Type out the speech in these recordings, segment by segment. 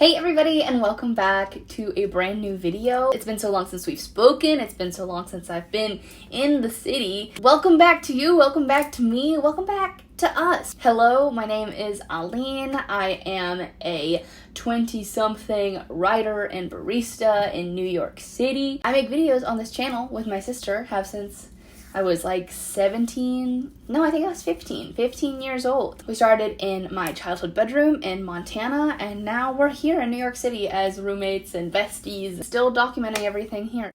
Hey everybody, and welcome back to a brand new video. It's been so long since we've spoken. It's been so long since I've been in the city. Welcome back to you, welcome back to me, welcome back to us. Hello, my name is Aline. I am a 20-something writer and barista in New York City. I make videos on this channel with my sister, have since I was like 17, no, I think I was 15 years old. We started in my childhood bedroom in Montana, and now we're here in New York City as roommates and besties, still documenting everything here.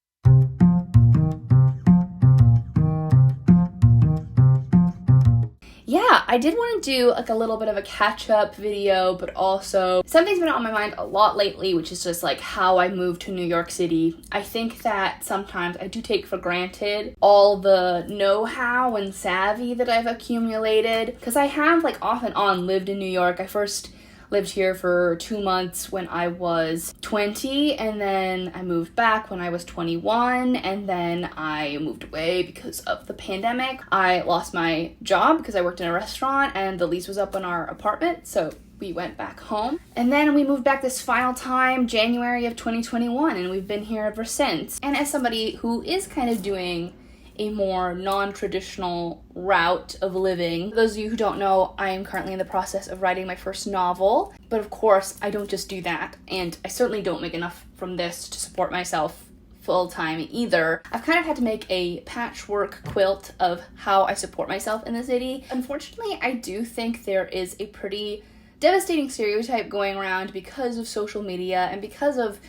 Yeah, I did want to do like a little bit of a catch-up video, but also something's been on my mind a lot lately, which is just like how I moved to New York City. I think that sometimes I do take for granted all the know-how and savvy that I've accumulated, because I have like off and on lived in New York. I first lived here for 2 months when I was 20, and then I moved back when I was 21, and then I moved away because of the pandemic. I lost my job because I worked in a restaurant and the lease was up on our apartment, so we went back home. And then we moved back this final time, January of 2021, and we've been here ever since. And as somebody who is kind of doing a more non-traditional route of living. For those of you who don't know, I am currently in the process of writing my first novel, but of course I don't just do that, and I certainly don't make enough from this to support myself full-time either. I've kind of had to make a patchwork quilt of how I support myself in the city. Unfortunately, I do think there is a pretty devastating stereotype going around because of social media and because of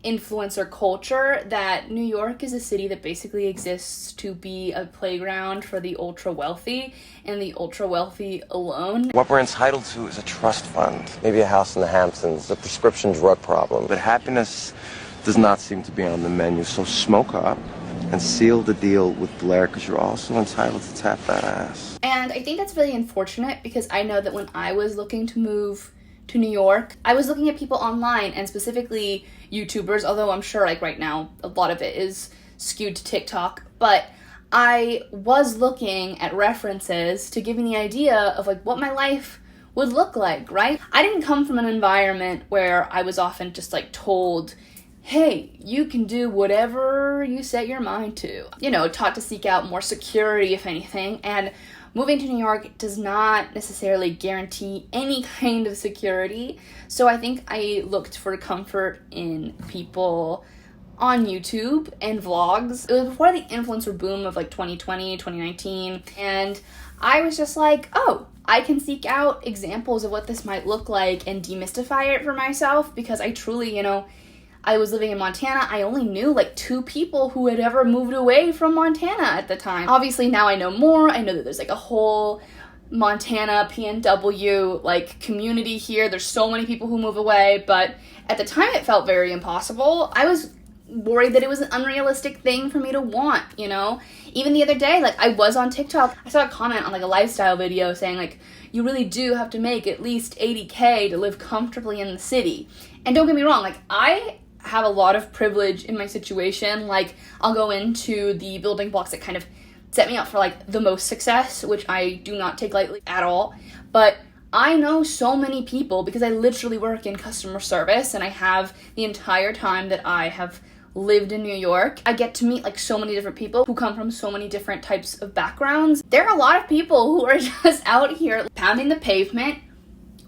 influencer culture that New York is a city that basically exists to be a playground for the ultra wealthy and the ultra wealthy alone. What we're entitled to is a trust fund, maybe a house in the Hamptons, a prescription drug problem. But happiness does not seem to be on the menu, so smoke up and seal the deal with Blair, because you're also entitled to tap that ass. And I think that's really unfortunate, because I know that when I was looking to move to New York, I was looking at people online, and specifically YouTubers, although I'm sure like right now a lot of it is skewed to TikTok, but I was looking at references to give me the idea of like what my life would look like, right? I didn't come from an environment where I was often just like told, hey, you can do whatever you set your mind to. You know, taught to seek out more security, if anything, and moving to New York does not necessarily guarantee any kind of security. So I think I looked for comfort in people on YouTube and vlogs. It was before the influencer boom of like 2020, 2019. And I was just like, oh, I can seek out examples of what this might look like and demystify it for myself, because I truly, I was living in Montana. I only knew like 2 people who had ever moved away from Montana at the time. Obviously now I know more. I know that there's like a whole Montana PNW like community here. There's so many people who move away, but at the time it felt very impossible. I was worried that it was an unrealistic thing for me to want, Even the other day, like I was on TikTok, I saw a comment on like a lifestyle video saying like, you really do have to make at least 80K to live comfortably in the city. And don't get me wrong, like I have a lot of privilege in my situation. Like I'll go into the building blocks that kind of set me up for like the most success, which I do not take lightly at all. But I know so many people because I literally work in customer service, and I have the entire time that I have lived in New York. I get to meet like so many different people who come from so many different types of backgrounds. There are a lot of people who are just out here pounding the pavement,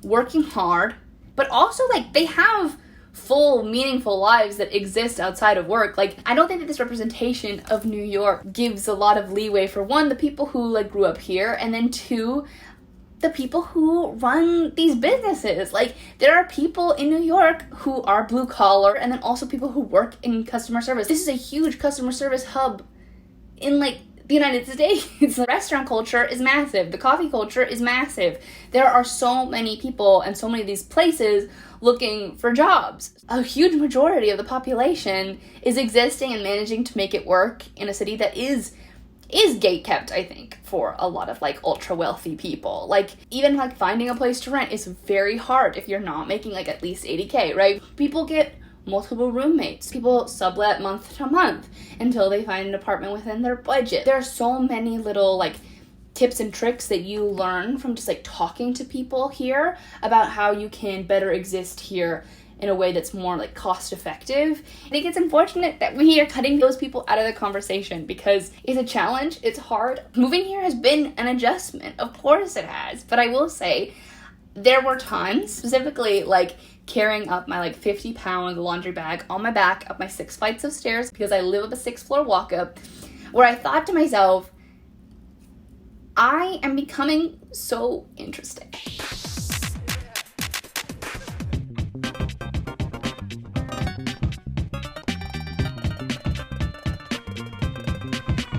working hard, but also like they have full, meaningful lives that exist outside of work. Like, I don't think that this representation of New York gives a lot of leeway for, one, the people who like grew up here, and then 2, the people who run these businesses. Like, there are people in New York who are blue collar, and then also people who work in customer service. This is a huge customer service hub in like the United States. The restaurant culture is massive. The coffee culture is massive. There are so many people and so many of these places looking for jobs. A huge majority of the population is existing and managing to make it work in a city that is gatekept, I think, for a lot of like ultra wealthy people. Like even like finding a place to rent is very hard if you're not making like at least 80K, right? People get multiple roommates. People sublet month to month until they find an apartment within their budget. There are so many little like tips and tricks that you learn from just like talking to people here about how you can better exist here in a way that's more like cost effective. I think it's unfortunate that we are cutting those people out of the conversation because it's a challenge, it's hard. Moving here has been an adjustment, of course it has, but I will say there were times, specifically like carrying up my like 50-pound laundry bag on my back up my 6 flights of stairs because I live up a 6th-floor walk-up, where I thought to myself, I am becoming so interesting.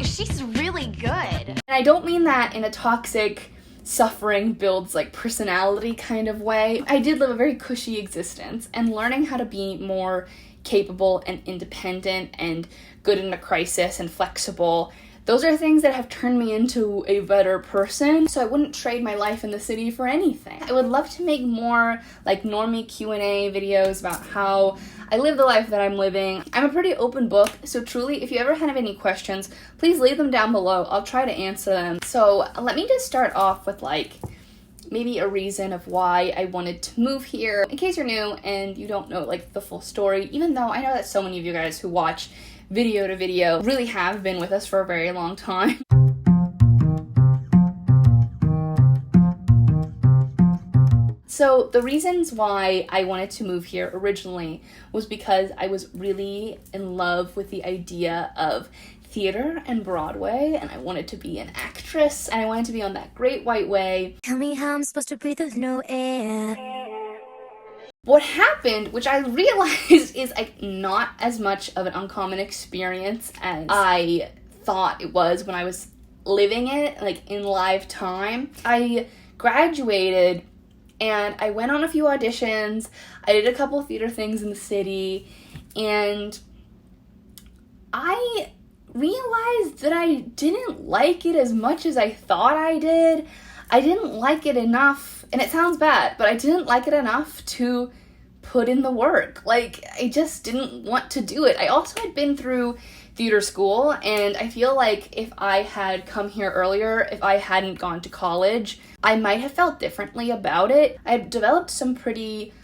She's really good. And I don't mean that in a toxic, suffering builds like personality kind of way. I did live a very cushy existence, and learning how to be more capable and independent and good in a crisis and flexible, those are things that have turned me into a better person. So I wouldn't trade my life in the city for anything. I would love to make more like normie Q&A videos about how I live the life that I'm living. I'm a pretty open book, so truly, if you ever have any questions, please leave them down below. I'll try to answer them. So let me just start off with like maybe a reason of why I wanted to move here. In case you're new and you don't know like the full story, even though I know that so many of you guys who watch video to video really have been with us for a very long time. So the reasons why I wanted to move here originally was because I was really in love with the idea of theater and Broadway, and I wanted to be an actress, and I wanted to be on that great white way. Tell me how I'm supposed to breathe with no air. What happened, which I realized is like not as much of an uncommon experience as I thought it was when I was living it, like in live time. I graduated and I went on a few auditions. I did a couple theater things in the city, and I realized that I didn't like it as much as I thought I did. I didn't like it enough, and it sounds bad, but I didn't like it enough to put in the work. Like, I just didn't want to do it. I also had been through theater school, and I feel like if I had come here earlier, if I hadn't gone to college, I might have felt differently about it. I had developed some pretty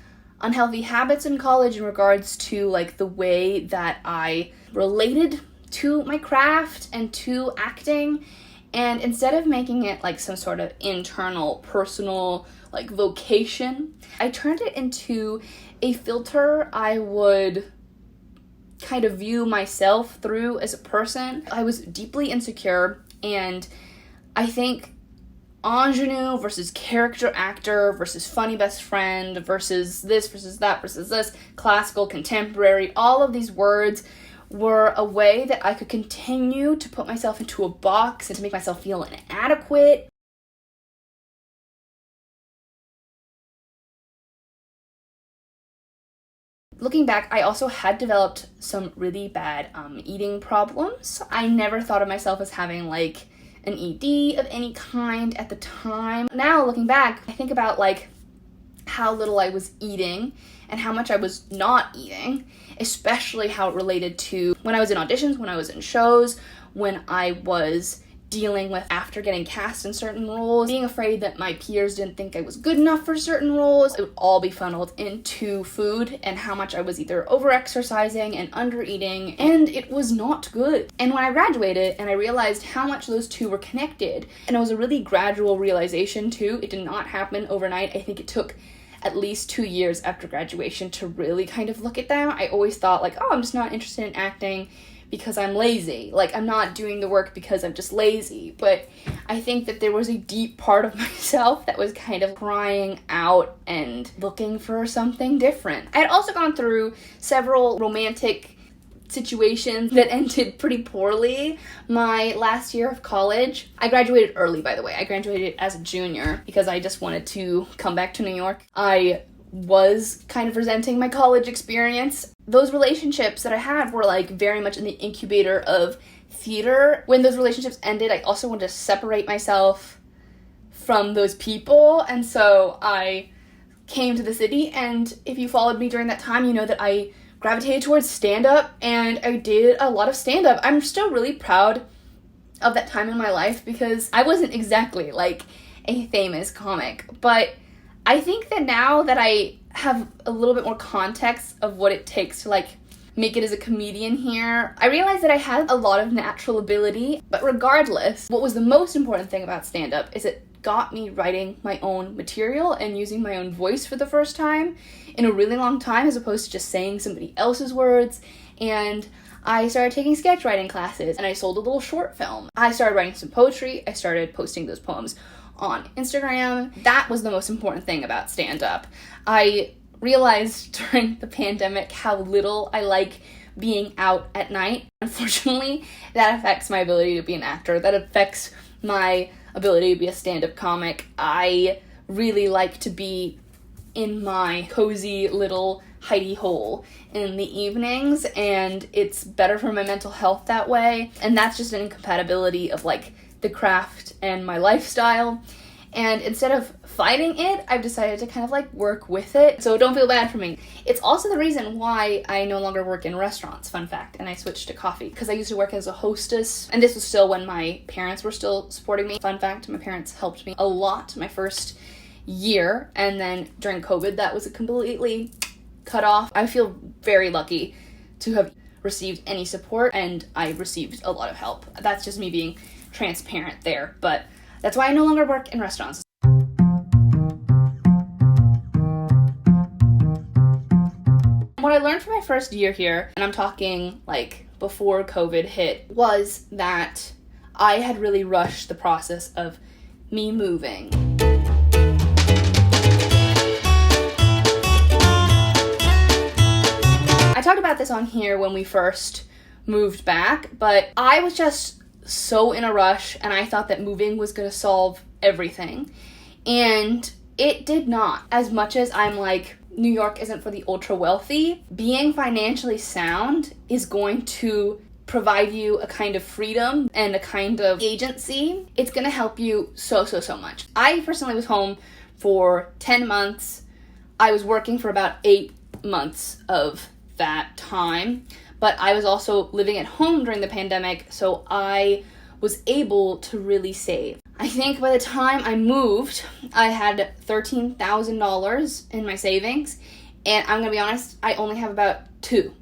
unhealthy habits in college in regards to like the way that I related to my craft and to acting. And instead of making it like some sort of internal, personal, like vocation, I turned it into a filter I would kind of view myself through as a person. I was deeply insecure, and I think ingenue versus character actor versus funny best friend versus this versus that versus this, classical, contemporary, all of these words were a way that I could continue to put myself into a box and to make myself feel inadequate. Looking back, I also had developed some really bad eating problems. I never thought of myself as having like an ED of any kind at the time. Now, looking back, I think about like how little I was eating and how much I was not eating, especially how it related to when I was in auditions, when I was in shows, when I was dealing with after getting cast in certain roles, being afraid that my peers didn't think I was good enough for certain roles. It would all be funneled into food and how much I was either over-exercising and under-eating, and it was not good. And when I graduated and I realized how much those two were connected, and it was a really gradual realization too, it did not happen overnight. I think it took at least 2 years after graduation to really kind of look at that. I always thought like, oh, I'm just not interested in acting because I'm lazy. Like, I'm not doing the work because I'm just lazy. But I think that there was a deep part of myself that was kind of crying out and looking for something different. I had also gone through several romantic situations that ended pretty poorly my last year of college. I graduated early, by the way. I graduated as a junior because I just wanted to come back to New York. I was kind of resenting my college experience. Those relationships that I had were like very much in the incubator of theater. When those relationships ended, I also wanted to separate myself from those people, and so I came to the city. And if you followed me during that time, you know that I gravitated towards stand-up, and I did a lot of stand-up. I'm still really proud of that time in my life because I wasn't exactly like a famous comic, but I think that now that I have a little bit more context of what it takes to like make it as a comedian here, I realized that I had a lot of natural ability. But regardless, what was the most important thing about stand-up is it got me writing my own material and using my own voice for the first time in a really long time, as opposed to just saying somebody else's words. And I started taking sketch writing classes, and I sold a little short film. I started writing some poetry. I started posting those poems on Instagram. That was the most important thing about stand-up. I realized during the pandemic how little I like being out at night. Unfortunately, that affects my ability to be an actor. That affects my ability to be a stand-up comic. I really like to be in my cozy little hidey hole in the evenings, and it's better for my mental health that way. And that's just an incompatibility of like the craft and my lifestyle. And instead of fighting it, I've decided to kind of like work with it. So don't feel bad for me. It's also the reason why I no longer work in restaurants, fun fact, and I switched to coffee. Because I used to work as a hostess, and this was still when my parents were still supporting me. Fun fact, my parents helped me a lot my first year, and then during COVID, that was completely cut off. I feel very lucky to have received any support, and I received a lot of help. That's just me being transparent there, but that's why I no longer work in restaurants. What I learned from my first year here, and I'm talking like before COVID hit, was that I had really rushed the process of me moving. I talked about this on here when we first moved back, but I was just so in a rush, and I thought that moving was going to solve everything. And it did not. As much as I'm like, New York isn't for the ultra wealthy, being financially sound is going to provide you a kind of freedom and a kind of agency. It's going to help you so much. I personally was home for 10 months. I was working for about 8 months of that time. But I was also living at home during the pandemic, so I was able to really save. I think by the time I moved, I had $13,000 in my savings, and I'm gonna be honest, I only have about $2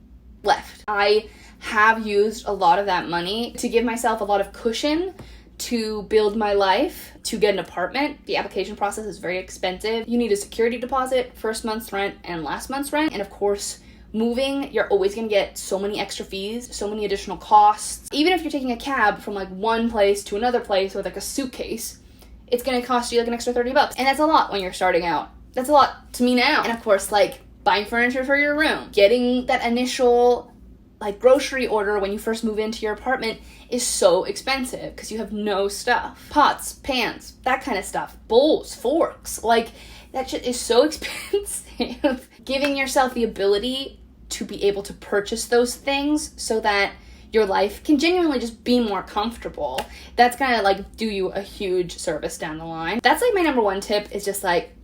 left. I have used a lot of that money to give myself a lot of cushion to build my life, to get an apartment. The application process is very expensive. You need a security deposit, first month's rent, and last month's rent, and of course, moving, you're always gonna get so many extra fees, so many additional costs. Even if you're taking a cab from like one place to another place with like a suitcase, it's gonna cost you like an extra $30. And that's a lot when you're starting out. That's a lot to me now. And of course, like buying furniture for your room, getting that initial like grocery order when you first move into your apartment is so expensive because you have no stuff. Pots, pans, that kind of stuff. Bowls, forks, like that shit is so expensive. Giving yourself the ability to be able to purchase those things so that your life can genuinely just be more comfortable, that's gonna like do you a huge service down the line. That's like my number one tip, is just like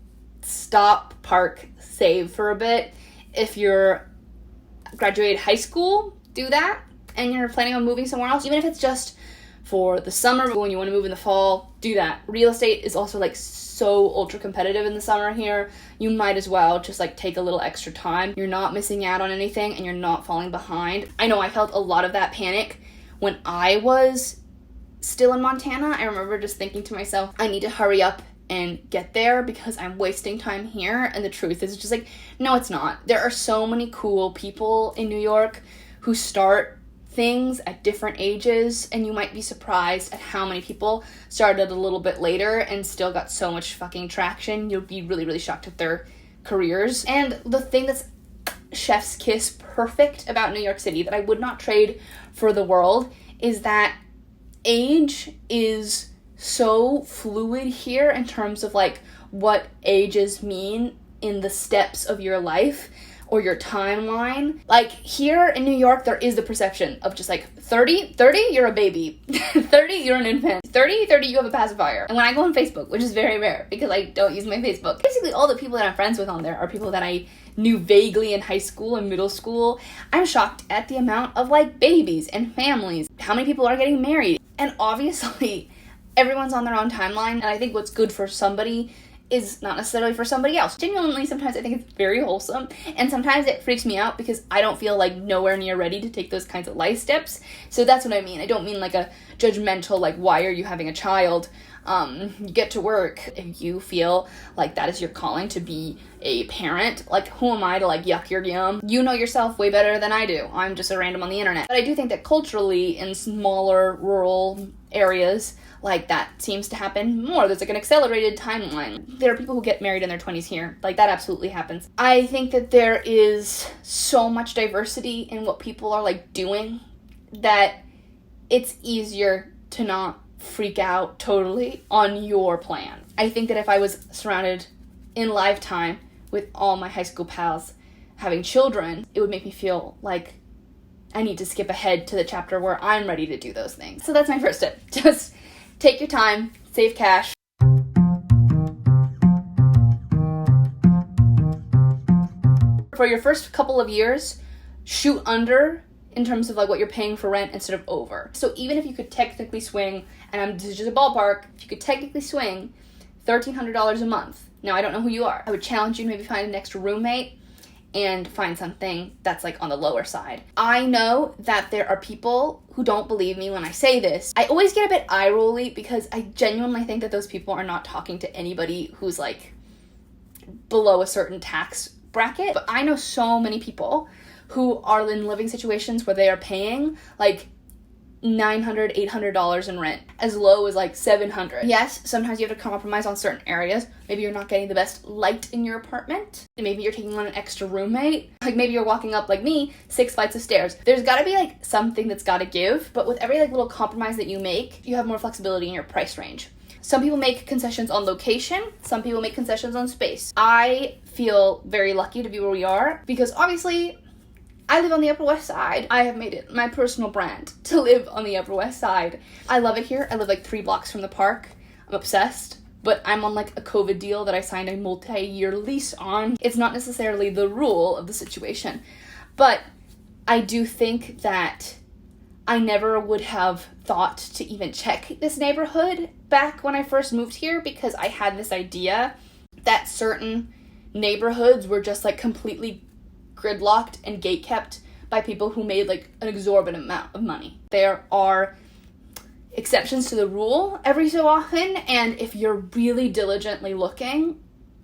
stop, park, save for a bit. If you're graduated high school, do that, and you're planning on moving somewhere else, even if it's just for the summer, when you want to move in the fall, do that. Real estate is also like so ultra competitive in the summer here. You might as well just like take a little extra time. You're not missing out on anything, and you're not falling behind. I know I felt a lot of that panic when I was still in Montana. I remember just thinking to myself, I need to hurry up and get there because I'm wasting time here. And the truth is just like, no, it's not. There are so many cool people in New York who start things at different ages, and you might be surprised at how many people started a little bit later and still got so much fucking traction. You'll be really shocked at their careers. And the thing that's chef's kiss perfect about New York City that I would not trade for the world is that age is so fluid here in terms of like what ages mean in the steps of your life or your timeline. Like here in New York, there is the perception of just like 30, you're a baby. 30, you're an infant. 30, you have a pacifier. And when I go on Facebook, which is very rare because I don't use my Facebook, basically all the people that I'm friends with on there are people that I knew vaguely in high school and middle school. I'm shocked at the amount of like babies and families, how many people are getting married. And obviously everyone's on their own timeline. And I think what's good for somebody is not necessarily for somebody else. Genuinely, sometimes I think it's very wholesome, and sometimes it freaks me out because I don't feel like nowhere near ready to take those kinds of life steps. So that's what I mean. I don't mean like a judgmental, like, why are you having a child? You get to work. If you feel like that is your calling to be a parent, like, who am I to, like, yuck your yum? You know yourself way better than I do. I'm just a random on the internet. But I do think that culturally, in smaller rural areas, like, that seems to happen more. There's like an accelerated timeline. There are people who get married in their 20s here. Like, that absolutely happens. I think that there is so much diversity in what people are, like, doing that it's easier to not freak out totally on your plan. I think that if I was surrounded in lifetime with all my high school pals having children, it would make me feel like I need to skip ahead to the chapter where I'm ready to do those things. So that's my first tip. Just take your time, save cash. For your first couple of years, shoot under in terms of like what you're paying for rent instead of over. So even if you could technically swing, and this is just a ballpark, if you could technically swing $1,300 a month. Now, I don't know who you are. I would challenge you to maybe find an extra roommate and find something that's like on the lower side. I know that there are people who don't believe me when I say this. I always get a bit eye-rolly because I genuinely think that those people are not talking to anybody who's like below a certain tax bracket. But I know so many people who are in living situations where they are paying like $900, $800 in rent, as low as like $700. Yes, sometimes you have to compromise on certain areas. Maybe you're not getting the best light in your apartment. Maybe you're taking on an extra roommate. Like, maybe you're walking up, like me, 6 flights of stairs. There's gotta be like something that's gotta give, but with every like little compromise that you make, you have more flexibility in your price range. Some people make concessions on location. Some people make concessions on space. I feel very lucky to be where we are because obviously I live on the Upper West Side. I have made it my personal brand to live on the Upper West Side. I love it here. I live like 3 blocks from the park. I'm obsessed, but I'm on like a COVID deal that I signed a multi-year lease on. It's not necessarily the rule of the situation, but I do think that I never would have thought to even check this neighborhood back when I first moved here because I had this idea that certain neighborhoods were just like completely gridlocked and gatekept by people who made like an exorbitant amount of money. There are exceptions to the rule every so often, and if you're really diligently looking,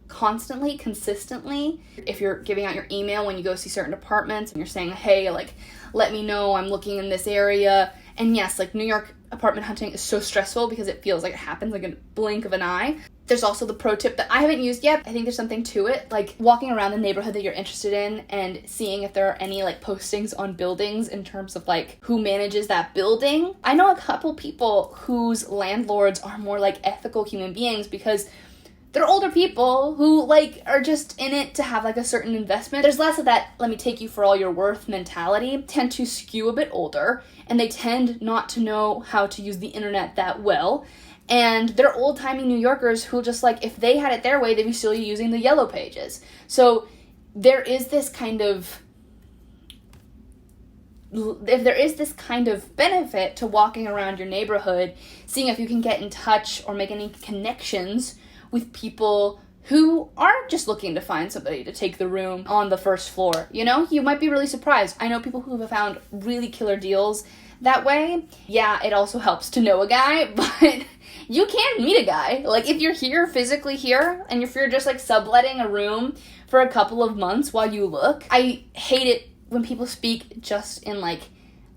constantly, consistently, if you're giving out your email when you go see certain apartments and you're saying, hey, like, let me know I'm looking in this area. And yes, like, New York apartment hunting is so stressful because it feels like it happens like a blink of an eye. There's also the pro tip that I haven't used yet. I think there's something to it, like walking around the neighborhood that you're interested in and seeing if there are any like postings on buildings in terms of like who manages that building. I know a couple people whose landlords are more like ethical human beings because they're older people who like are just in it to have like a certain investment. There's less of that let me take you for all your worth mentality. Tend to skew a bit older, and they tend not to know how to use the internet that well. And they're old-timey New Yorkers who just like, if they had it their way, they'd be still using the yellow pages. So there is this kind of benefit to walking around your neighborhood, seeing if you can get in touch or make any connections with people who aren't just looking to find somebody to take the room on the first floor. You know, you might be really surprised. I know people who have found really killer deals that way. Yeah, it also helps to know a guy, but you can meet a guy. Like, if you're here, physically here, and if you're just like subletting a room for a couple of months while you look, I hate it when people speak just in like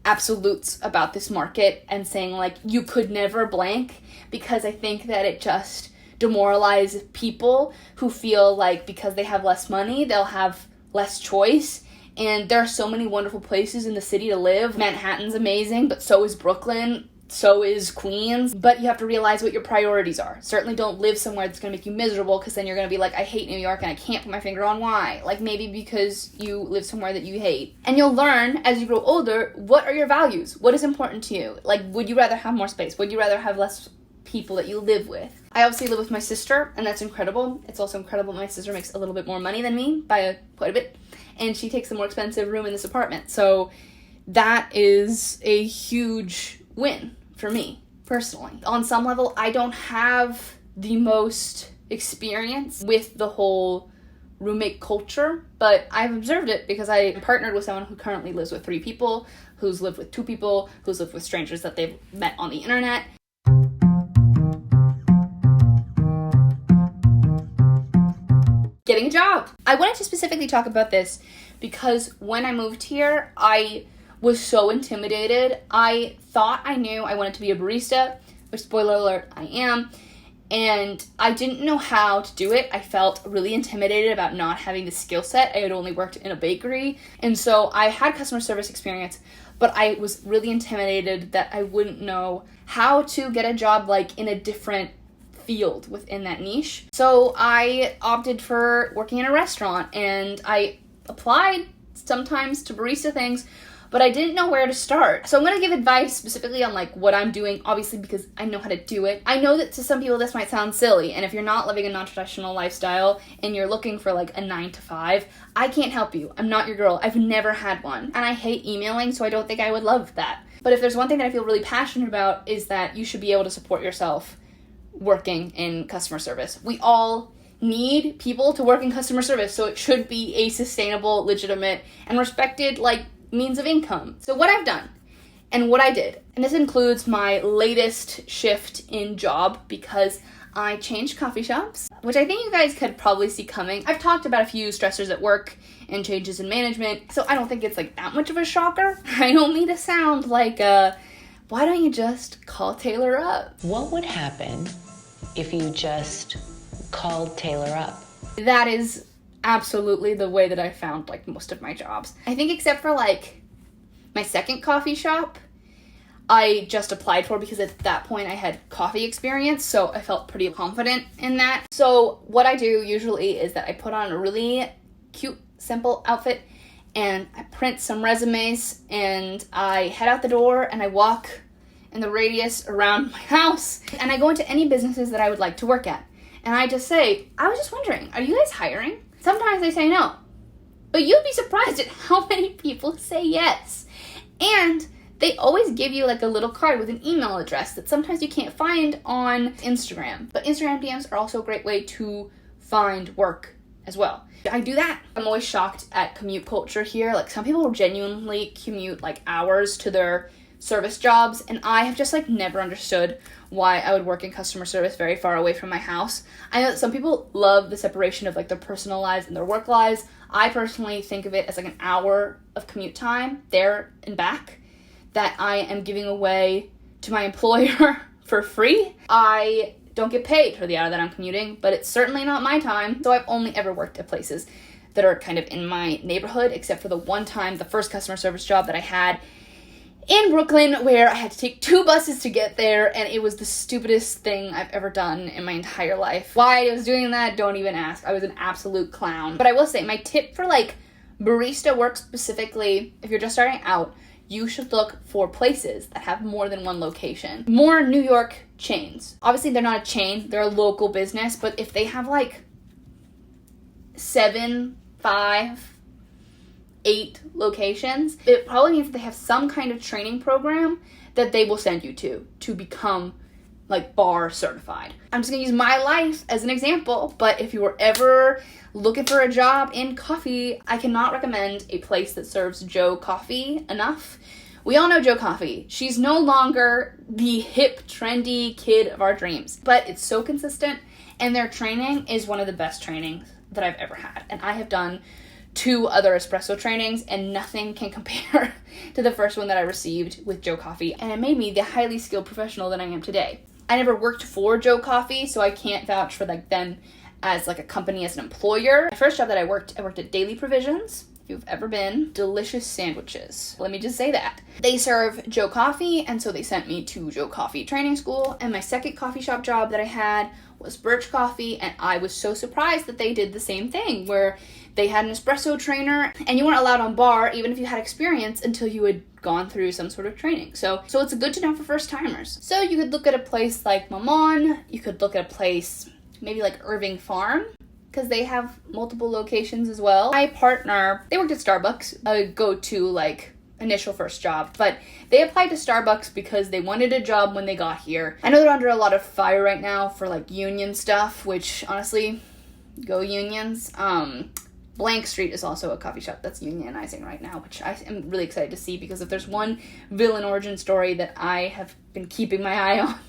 absolutes about this market and saying like, you could never blank, because I think that it just demoralizes people who feel like because they have less money, they'll have less choice. And there are so many wonderful places in the city to live. Manhattan's amazing, but so is Brooklyn. So is Queens. But you have to realize what your priorities are. Certainly don't live somewhere that's going to make you miserable, because then you're going to be like, I hate New York and I can't put my finger on why. Like, maybe because you live somewhere that you hate. And you'll learn as you grow older, what are your values? What is important to you? Like, would you rather have more space? Would you rather have less people that you live with? I obviously live with my sister, and that's incredible. It's also incredible my sister makes a little bit more money than me by quite a bit, and she takes the more expensive room in this apartment. So that is a huge win for me personally. On some level, I don't have the most experience with the whole roommate culture, but I've observed it because I partnered with someone who currently lives with 3 people, who's lived with 2 people, who's lived with strangers that they've met on the internet. Getting a job. I wanted to specifically talk about this because when I moved here, I was so intimidated. I thought I knew I wanted to be a barista, which, spoiler alert, I am, and I didn't know how to do it. I felt really intimidated about not having the skill set. I had only worked in a bakery, and so I had customer service experience, but I was really intimidated that I wouldn't know how to get a job like in a different field within that niche. So I opted for working in a restaurant, and I applied sometimes to barista things, but I didn't know where to start. So I'm gonna give advice specifically on like what I'm doing, obviously because I know how to do it. I know that to some people this might sound silly, and if you're not living a non-traditional lifestyle and you're looking for like a 9 to 5, I can't help you. I'm not your girl. I've never had one. And I hate emailing, so I don't think I would love that. But if there's one thing that I feel really passionate about is that you should be able to support yourself working in customer service. We all need people to work in customer service, so it should be a sustainable, legitimate, and respected like means of income. So what I've done and what I did, and this includes my latest shift in job because I changed coffee shops, which I think you guys could probably see coming. I've talked about a few stressors at work and changes in management, so I don't think it's like that much of a shocker. I don't mean to sound like why don't you just call Taylor up? What would happen if you just called Taylor up? That is absolutely the way that I found like most of my jobs. I think except for like my second coffee shop, I just applied for because at that point I had coffee experience, so I felt pretty confident in that. So what I do usually is that I put on a really cute, simple outfit and I print some resumes and I head out the door and I walk in the radius around my house and I go into any businesses that I would like to work at. And I just say, I was just wondering, are you guys hiring? Sometimes they say no, but you'd be surprised at how many people say yes. And they always give you like a little card with an email address that sometimes you can't find on Instagram. But Instagram DMs are also a great way to find work as well. I do that. I'm always shocked at commute culture here. Like some people genuinely commute like hours to their service jobs, and I have just like never understood why I would work in customer service very far away from my house. I know that some people love the separation of like their personal lives and their work lives. I personally think of it as like an hour of commute time there and back that I am giving away to my employer for free. I don't get paid for the hour that I'm commuting, but it's certainly not my time. So I've only ever worked at places that are kind of in my neighborhood, except for the one time, the first customer service job that I had in Brooklyn, where I had to take 2 buses to get there, and it was the stupidest thing I've ever done in my entire life. Why I was doing that, don't even ask. I was an absolute clown. But I will say, my tip for like barista work specifically, if you're just starting out, you should look for places that have more than one location. More New York chains. Obviously, they're not a chain, they're a local business, but if they have like 7, 5, 8 locations, it probably means that they have some kind of training program that they will send you to become like bar certified. I'm just gonna use my life as an example, but if you were ever looking for a job in coffee, I cannot recommend a place that serves Joe Coffee enough. We all know Joe Coffee. She's no longer the hip, trendy kid of our dreams, but it's so consistent, and their training is one of the best trainings that I've ever had. And I have done 2 other espresso trainings, and nothing can compare to the first one that I received with Joe Coffee, and it made me the highly skilled professional that I am today. I never worked for Joe Coffee, so I can't vouch for like them as like a company, as an employer. My first job that I worked at Daily Provisions. If you've ever been, delicious sandwiches. Let me just say that. They serve Joe Coffee, and so they sent me to Joe Coffee training school, and my second coffee shop job that I had was Birch Coffee, and I was so surprised that they did the same thing, where they had an espresso trainer, and you weren't allowed on bar, even if you had experience, until you had gone through some sort of training. So it's good to know for first timers. So you could look at a place like Maman, you could look at a place maybe like Irving Farm, because they have multiple locations as well. My partner, they worked at Starbucks, a go-to like initial first job, but they applied to Starbucks because they wanted a job when they got here. I know they're under a lot of fire right now for like union stuff, which honestly, go unions. Blank Street is also a coffee shop that's unionizing right now, which I am really excited to see, because if there's one villain origin story that I have been keeping my eye on,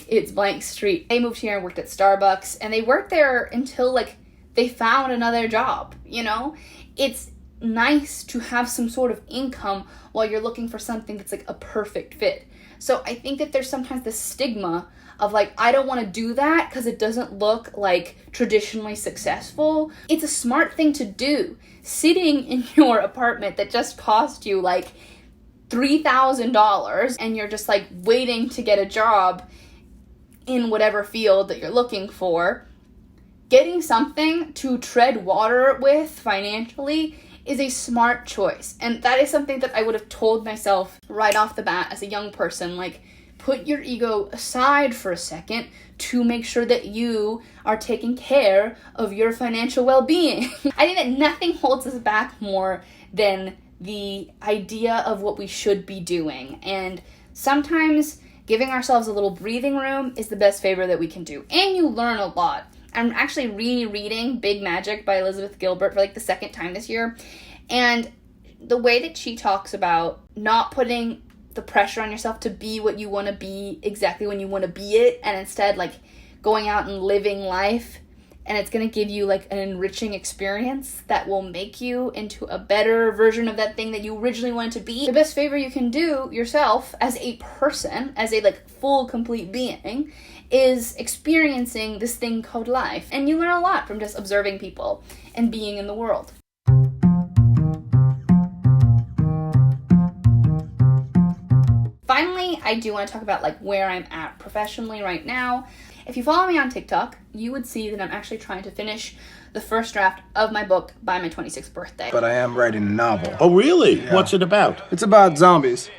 it's Blank Street. They moved here and worked at Starbucks, and they worked there until like they found another job, you know? It's nice to have some sort of income while you're looking for something that's like a perfect fit. So I think that there's sometimes this stigma of like, I don't want to do that because it doesn't look like traditionally successful. It's a smart thing to do. Sitting in your apartment that just cost you like $3,000 and you're just like waiting to get a job in whatever field that you're looking for, getting something to tread water with financially is a smart choice. And that is something that I would have told myself right off the bat as a young person, like, put your ego aside for a second to make sure that you are taking care of your financial well-being. I think that nothing holds us back more than the idea of what we should be doing. And sometimes giving ourselves a little breathing room is the best favor that we can do. And you learn a lot. I'm actually rereading Big Magic by Elizabeth Gilbert for like the second time this year. And the way that she talks about not putting the pressure on yourself to be what you want to be exactly when you want to be it, and instead like going out and living life, and it's going to give you like an enriching experience that will make you into a better version of that thing that you originally wanted to be. The best favor you can do yourself as a person, as a like full complete being, is experiencing this thing called life. And you learn a lot from just observing people and being in the world. Finally, I do want to talk about like where I'm at professionally right now. If you follow me on TikTok, you would see that I'm actually trying to finish the first draft of my book by my 26th birthday. But I am writing a novel. Oh, really? Yeah. What's it about? It's about zombies.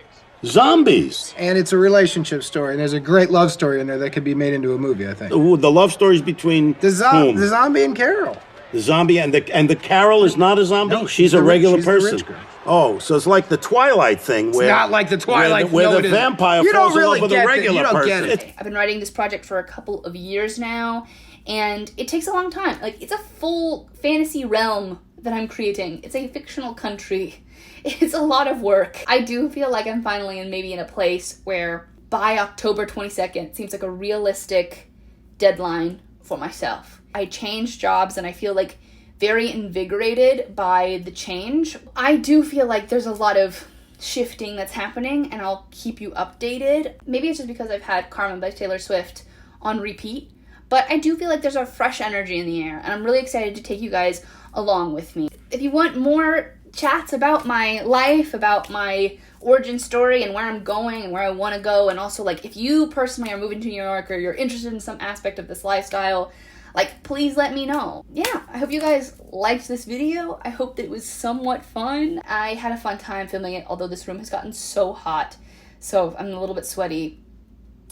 Zombies? And it's a relationship story. And there's a great love story in there that could be made into a movie, I think. Ooh, the love stories between The whom? zombie and Carol. The zombie and the Carol is not a zombie? No, she's a regular she's the person. rich girl. Oh, so it's like the Twilight thing where... It's not like the Twilight. Where no, the it isn't. vampire You falls don't in really love with a get regular You don't person. get it. I've been writing this project for a couple of years now, and it takes a long time. Like, it's a full fantasy realm that I'm creating. It's a fictional country. It's a lot of work. I do feel like I'm finally in a place where by October 22nd seems like a realistic deadline for myself. I changed jobs and I feel like very invigorated by the change. I do feel like there's a lot of shifting that's happening, and I'll keep you updated. Maybe it's just because I've had Carmen by Taylor Swift on repeat, but I do feel like there's a fresh energy in the air, and I'm really excited to take you guys along with me. If you want more chats about my life, about my origin story and where I'm going and where I want to go, and also like if you personally are moving to New York or you're interested in some aspect of this lifestyle, like, please let me know. Yeah, I hope you guys liked this video. I hope that it was somewhat fun. I had a fun time filming it, although this room has gotten so hot, so I'm a little bit sweaty.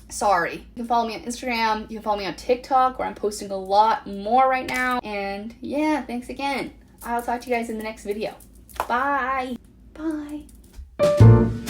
Sorry. You can follow me on Instagram. You can follow me on TikTok, where I'm posting a lot more right now. And yeah, thanks again. I'll talk to you guys in the next video. Bye. Bye.